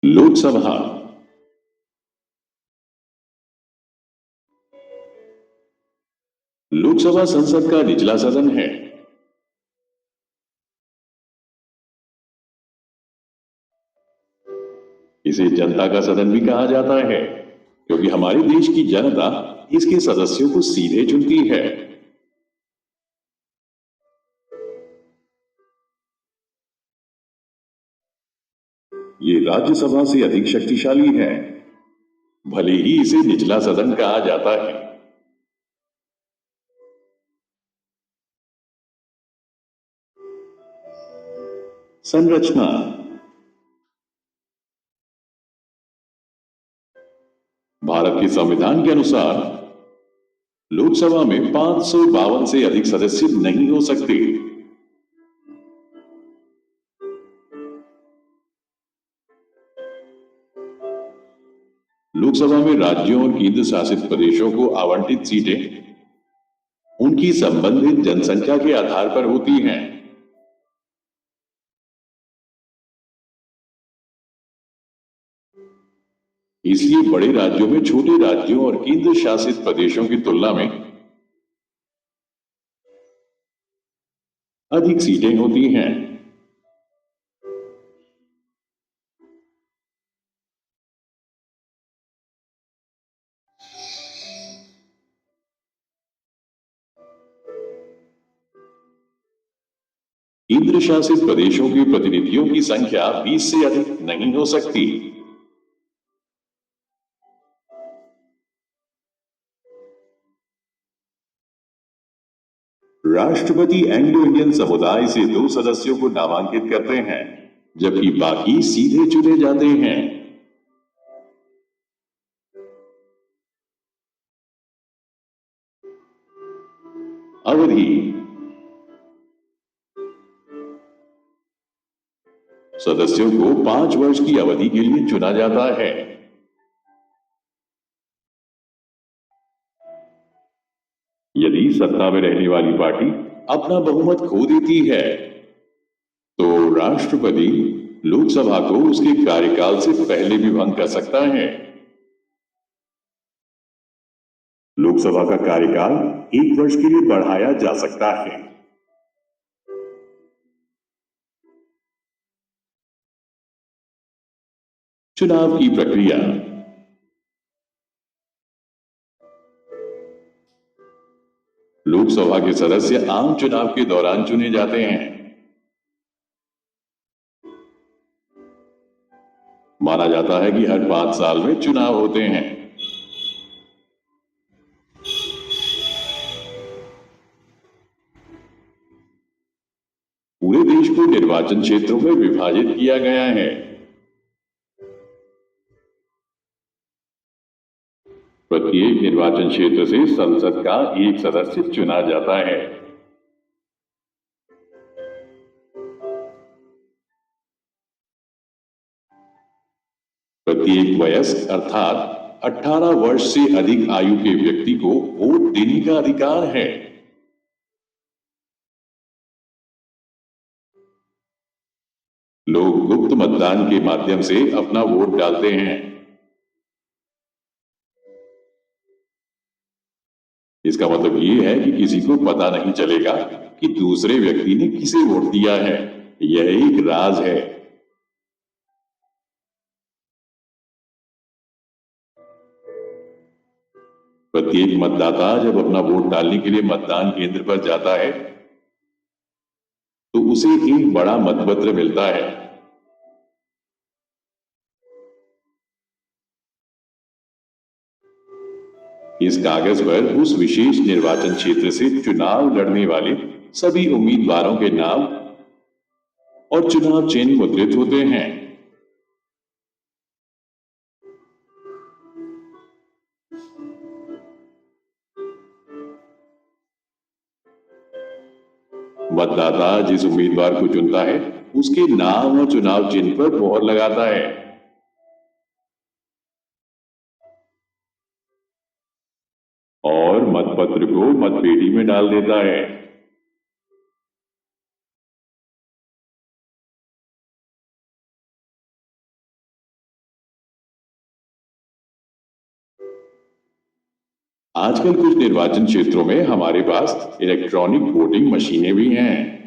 लोकसभा। लोकसभा संसद का निचला सदन है। इसे जनता का सदन भी कहा जाता है क्योंकि हमारे देश की जनता इसके सदस्यों को सीधे चुनती है। ये राज्यसभा से अधिक शक्तिशाली है, भले ही इसे निचला सदन कहा जाता है। संरचना। भारत के संविधान के अनुसार लोकसभा में 552 से अधिक सदस्य नहीं हो सकते। लोकसभा में राज्यों और केंद्र शासित प्रदेशों को आवंटित सीटें उनकी संबंधित जनसंख्या के आधार पर होती हैं। इसलिए बड़े राज्यों में छोटे राज्यों और केंद्र शासित प्रदेशों की तुलना में अधिक सीटें होती हैं। केंद्र शासित प्रदेशों के प्रतिनिधियों की संख्या 20 से अधिक नहीं हो सकती। राष्ट्रपति एंग्लो इंडियन समुदाय से 2 सदस्यों को नामांकित करते हैं, जबकि बाकी सीधे चुने जाते हैं। अवधि। सदस्यों को 5 वर्ष की अवधि के लिए चुना जाता है। यदि सत्ता में रहने वाली पार्टी अपना बहुमत खो देती है तो राष्ट्रपति लोकसभा को उसके कार्यकाल से पहले भी भंग कर सकता है। लोकसभा का कार्यकाल 1 वर्ष के लिए बढ़ाया जा सकता है। चुनाव की प्रक्रिया। लोकसभा के सदस्य आम चुनाव के दौरान चुने जाते हैं। माना जाता है कि हर 5 साल में चुनाव होते हैं। पूरे देश को निर्वाचन क्षेत्रों में विभाजित किया गया है। प्रत्येक निर्वाचन क्षेत्र से संसद का एक सदस्य चुना जाता है। प्रत्येक वयस्क अर्थात 18 वर्ष से अधिक आयु के व्यक्ति को वोट देने का अधिकार है। लोग गुप्त मतदान के माध्यम से अपना वोट डालते हैं। इसका मतलब ये है कि किसी को पता नहीं चलेगा कि दूसरे व्यक्ति ने किसे वोट दिया है। यह एक राज है। प्रत्येक मतदाता जब अपना वोट डालने के लिए मतदान केंद्र पर जाता है तो उसे एक बड़ा मतपत्र मिलता है। इस कागज पर उस विशेष निर्वाचन क्षेत्र से चुनाव लड़ने वाले सभी उम्मीदवारों के नाम और चुनाव चिन्ह मुद्रित होते हैं। मतदाता जिस उम्मीदवार को चुनता है उसके नाम और चुनाव चिन्ह पर मोहर लगाता है और मतपत्र को मतपेटी में डाल देता है। आजकल कुछ निर्वाचन क्षेत्रों में हमारे पास इलेक्ट्रॉनिक वोटिंग मशीनें भी हैं।